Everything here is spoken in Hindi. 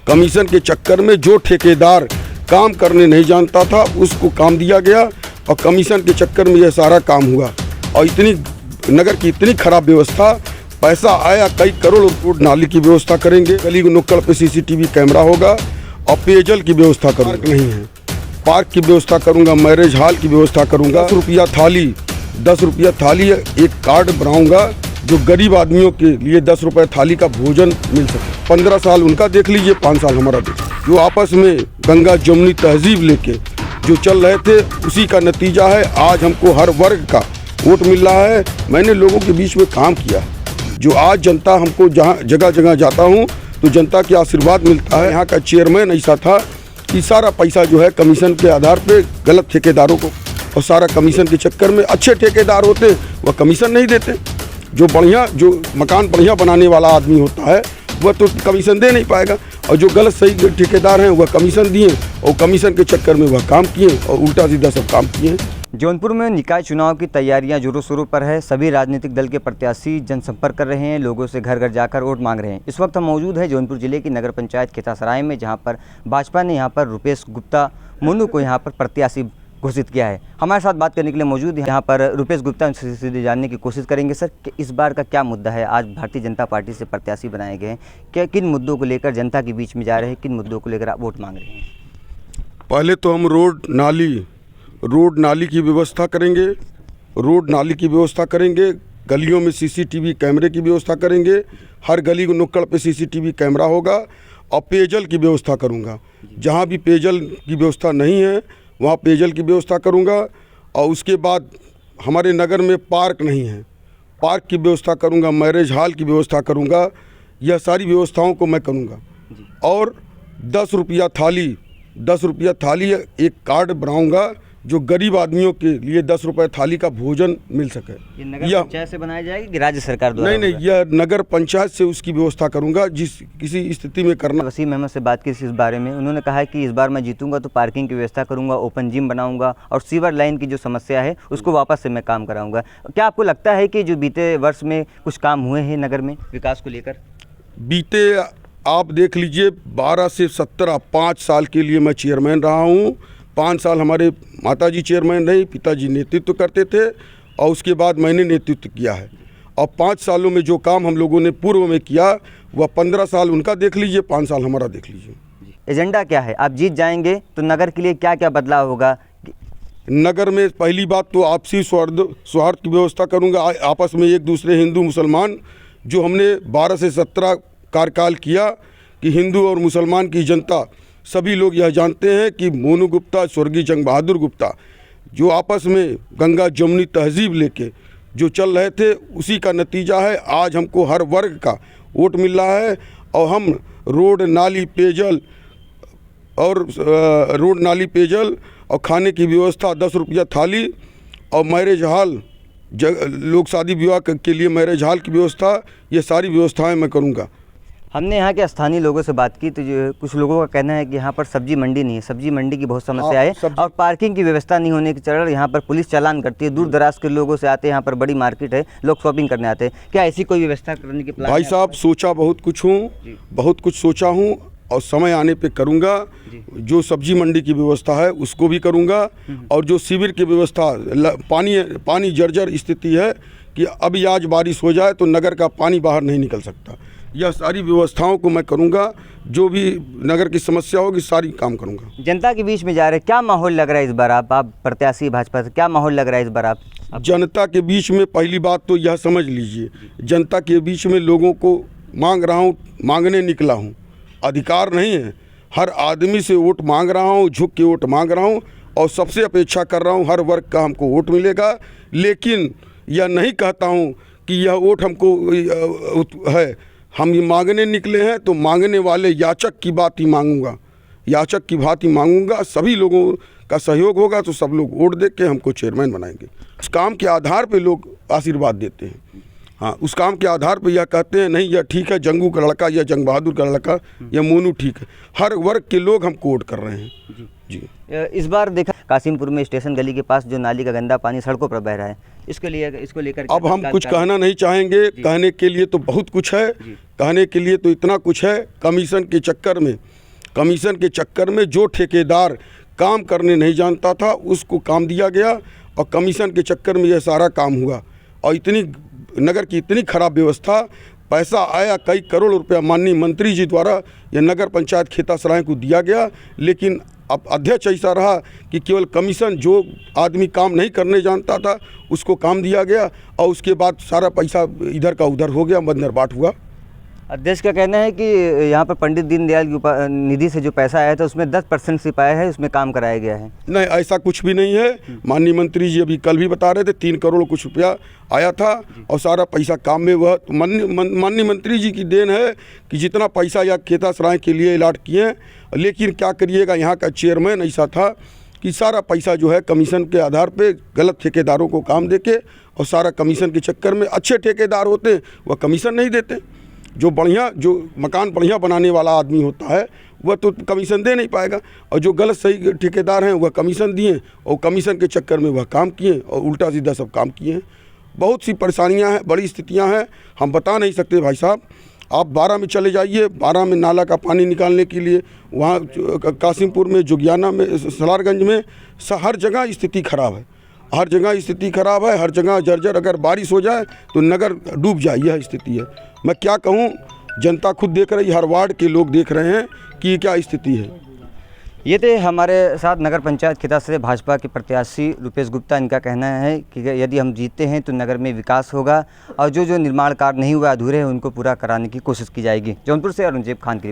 कमीशन के चक्कर में जो ठेकेदार काम करने नहीं जानता था उसको काम दिया गया और कमीशन के चक्कर में यह सारा काम हुआ। और इतनी नगर की इतनी खराब व्यवस्था, पैसा आया कई करोड़ रुपये, नाली की व्यवस्था करेंगे, गली नुक्कड़ पे सीसीटीवी कैमरा होगा और पेयजल की व्यवस्था करूँगा, नहीं है पार्क की व्यवस्था करूँगा, मैरिज हॉल की व्यवस्था करूँगा। 10 रुपया थाली एक कार्ड बनाऊँगा जो गरीब आदमियों के लिए 10 रुपये थाली का भोजन मिल सके। 15 साल उनका देख लीजिए, 5 साल हमारा देख। जो आपस में गंगा जमुनी तहजीब लेके जो चल रहे थे उसी का नतीजा है आज हमको हर वर्ग का वोट मिल रहा है। मैंने लोगों के बीच में काम किया, जो आज जनता हमको जहाँ जगह जगह जाता हूँ तो जनता के आशीर्वाद मिलता है। यहाँ का चेयरमैन ऐसा था कि सारा पैसा जो है कमीशन के आधार पे गलत ठेकेदारों को, और सारा कमीशन के चक्कर में अच्छे ठेकेदार होते वह कमीशन नहीं देते। जो मकान बढ़िया बनाने वाला आदमी होता है वह तो कमीशन दे नहीं पाएगा, और जो गलत सही ठेकेदार हैं वह कमीशन दिए और कमीशन के चक्कर में वह काम किए और उल्टा सीधा सब काम किए। जौनपुर में निकाय चुनाव की तैयारियां जोरों शोरों पर है। सभी राजनीतिक दल के प्रत्याशी जनसंपर्क कर रहे हैं, लोगों से घर घर जाकर वोट मांग रहे हैं। इस वक्त हम मौजूद है जौनपुर जिले की नगर पंचायत खेतासराय में, जहां पर भाजपा ने यहां पर रुपेश गुप्ता मोनू को यहां पर प्रत्याशी घोषित किया है। हमारे साथ बात करने के लिए मौजूद है यहाँ पर रुपेश गुप्ता से सीधे जानने की कोशिश करेंगे। सर, कि इस बार का क्या मुद्दा है? आज भारतीय जनता पार्टी से प्रत्याशी बनाए गए हैं, क्या किन मुद्दों को लेकर जनता के बीच में जा रहे हैं, किन मुद्दों को लेकर आप वोट मांग रहे हैं? पहले तो हम रोड नाली की व्यवस्था करेंगे, गलियों में सीसीटीवी कैमरे की व्यवस्था करेंगे, हर गली को नुक्कड़ पे सीसीटीवी कैमरा होगा और पेयजल की व्यवस्था करूँगा। जहाँ भी पेयजल की व्यवस्था नहीं है वहाँ पेयजल की व्यवस्था करूँगा। और उसके बाद हमारे नगर में पार्क नहीं है, पार्क की व्यवस्था करूँगा, मैरिज हॉल की व्यवस्था करूँगा। यह सारी व्यवस्थाओं को मैं करूँगा। और 10 रुपया थाली एक कार्ड बनाऊँगा जो गरीब आदमियों के लिए 10 रुपये थाली का भोजन मिल सके। ये नगर पंचायत से बनाई जाएगी कि राज्य सरकार द्वारा? नहीं, यह नगर पंचायत से उसकी व्यवस्था करूंगा जिस किसी स्थिति में करना। वसीम अहमद से बात की इस बारे में, उन्होंने कहा है कि इस बार मैं जीतूंगा तो पार्किंग की व्यवस्था करूंगा, ओपन जिम बनाऊंगा और सीवर लाइन की जो समस्या है उसको वापस से मैं काम कराऊंगा। क्या आपको लगता है कि जो बीते वर्ष में कुछ काम हुए हैं नगर में विकास को लेकर? बीते आप देख लीजिए 12 से 17 5 साल के लिए मैं चेयरमैन रहा हूँ। 5 साल हमारे माताजी चेयरमैन रही, पिताजी नेतृत्व करते थे और उसके बाद मैंने नेतृत्व किया है। और 5 सालों में जो काम हम लोगों ने पूर्व में किया वह 15 साल उनका देख लीजिए, 5 साल हमारा देख लीजिए। एजेंडा क्या है? आप जीत जाएंगे तो नगर के लिए क्या क्या बदलाव होगा? नगर में पहली बात तो आपसी सौहार्द की व्यवस्था करूंगा। आपस में एक दूसरे हिंदू मुसलमान, जो हमने 12 से 17 कार्यकाल किया कि हिंदू और मुसलमान की जनता सभी लोग यह जानते हैं कि मोनू गुप्ता, स्वर्गीय जंग बहादुर गुप्ता, जो आपस में गंगा जमुनी तहजीब लेके जो चल रहे थे उसी का नतीजा है आज हमको हर वर्ग का वोट मिल रहा है। और हम रोड नाली पेयजल और खाने की व्यवस्था, 10 रुपया थाली और मैरिज हॉल, लोग शादी विवाह के लिए मैरिज हॉल की व्यवस्था, ये सारी व्यवस्थाएं मैं करूँगा। हमने यहाँ के स्थानीय लोगों से बात की तो कुछ लोगों का कहना है कि यहाँ पर सब्जी मंडी नहीं है, सब्जी मंडी की बहुत समस्या है और पार्किंग की व्यवस्था नहीं होने के कारण यहाँ पर पुलिस चालान करती है। दूर दराज के लोगों से आते हैं, यहाँ पर बड़ी मार्केट है, लोग शॉपिंग करने आते हैं। क्या ऐसी कोई व्यवस्था करने की प्लान? भाई साहब, सोचा बहुत कुछ सोचा हूँ और समय आने पे करूँगा। जो सब्जी मंडी की व्यवस्था है उसको भी करूँगा और जो शिविर की व्यवस्था, पानी जर्जर स्थिति है कि अभी आज बारिश हो जाए तो नगर का पानी बाहर नहीं निकल सकता। यह सारी व्यवस्थाओं को मैं करूंगा, जो भी नगर की समस्या होगी सारी काम करूंगा। जनता के बीच में जा रहे, क्या माहौल लग रहा है इस बार? आप प्रत्याशी भाजपा से, क्या माहौल लग रहा है इस बार? आप जनता के बीच में पहली बात तो यह समझ लीजिए, जनता के बीच में लोगों को मांग रहा हूँ, मांगने निकला हूँ। अधिकार नहीं है, हर आदमी से वोट मांग रहा हूँ, झुक के वोट मांग रहा हूँ और सबसे अपेक्षा कर रहा हूँ हर वर्ग का हमको वोट मिलेगा। लेकिन यह नहीं कहता हूँ कि यह वोट हमको है। हम ये मांगने निकले हैं तो मांगने वाले याचक की बात ही मांगूंगा, याचक की बात ही मांगूंगा। सभी लोगों का सहयोग होगा तो सब लोग वोट दे के हमको चेयरमैन बनाएंगे। उस काम के आधार पे लोग आशीर्वाद देते हैं हाँ, उस काम के आधार पर यह कहते हैं नहीं यह ठीक है, जंगू का लड़का या जंग बहादुर का लड़का या मोनू ठीक है। हर वर्ग के लोग हम कोट कर रहे हैं जी। इस बार देखा कासिमपुर में स्टेशन गली के पास जो नाली का गंदा पानी सड़कों पर बह रहा है, इसको लेकर अब हम कुछ कहना नहीं चाहेंगे। कहने के लिए तो बहुत कुछ है, कहने के लिए तो इतना कुछ है। कमीशन के चक्कर में जो ठेकेदार काम करने नहीं जानता था उसको काम दिया गया और कमीशन के चक्कर में यह सारा काम हुआ। और इतनी नगर की इतनी खराब व्यवस्था, पैसा आया कई करोड़ रुपया माननीय मंत्री जी द्वारा यह नगर पंचायत खेतासराय को दिया गया, लेकिन अब अध्यक्ष ऐसा रहा कि केवल कमीशन, जो आदमी काम नहीं करने जानता था उसको काम दिया गया और उसके बाद सारा पैसा इधर का उधर हो गया, बंदरबाट हुआ। अध्यक्ष का कहना है कि यहाँ पर पंडित दीनदयाल निधि से जो पैसा आया था उसमें 10% सिपाही है, उसमें काम कराया गया है। नहीं, ऐसा कुछ भी नहीं है। माननीय मंत्री जी अभी कल भी बता रहे थे 3 करोड़ कुछ रुपया आया था और सारा पैसा काम में हुआ। तो माननीय मंत्री जी की देन है कि जितना पैसा या खेतासराय के लिए अलॉट किए, लेकिन क्या करिएगा, यहाँ का चेयरमैन ऐसा था कि सारा पैसा जो है कमीशन के आधार पे गलत ठेकेदारों को काम देके, और सारा कमीशन के चक्कर में अच्छे ठेकेदार होते हैं वह कमीशन नहीं देते। जो मकान बढ़िया बनाने वाला आदमी होता है वह तो कमीशन दे नहीं पाएगा, और जो गलत सही ठेकेदार हैं वह कमीशन दिए और कमीशन के चक्कर में वह काम किए और उल्टा सीधा सब काम किए हैं। बहुत सी परेशानियां हैं, बड़ी स्थितियां हैं, हम बता नहीं सकते भाई साहब। आप 12 में चले जाइए, 12 में नाला का पानी निकालने के लिए, वहाँ कासिमपुर में, जोगियाना में, सलारगंज में, हर जगह स्थिति खराब है। हर जगह स्थिति खराब है, हर जगह जर्जर। अगर बारिश हो जाए तो नगर डूब जाए, यह स्थिति है। मैं क्या कहूँ, जनता खुद देख रही, हर वार्ड के लोग देख रहे हैं कि क्या स्थिति है। ये थे हमारे साथ नगर पंचायत खेतासराय भाजपा के प्रत्याशी रुपेश गुप्ता। इनका कहना है कि यदि हम जीतते हैं तो नगर में विकास होगा और जो निर्माण कार्य नहीं हुआ, अधूरे हैं, उनको पूरा कराने की कोशिश की जाएगी। जौनपुर से अरुणजेब खान की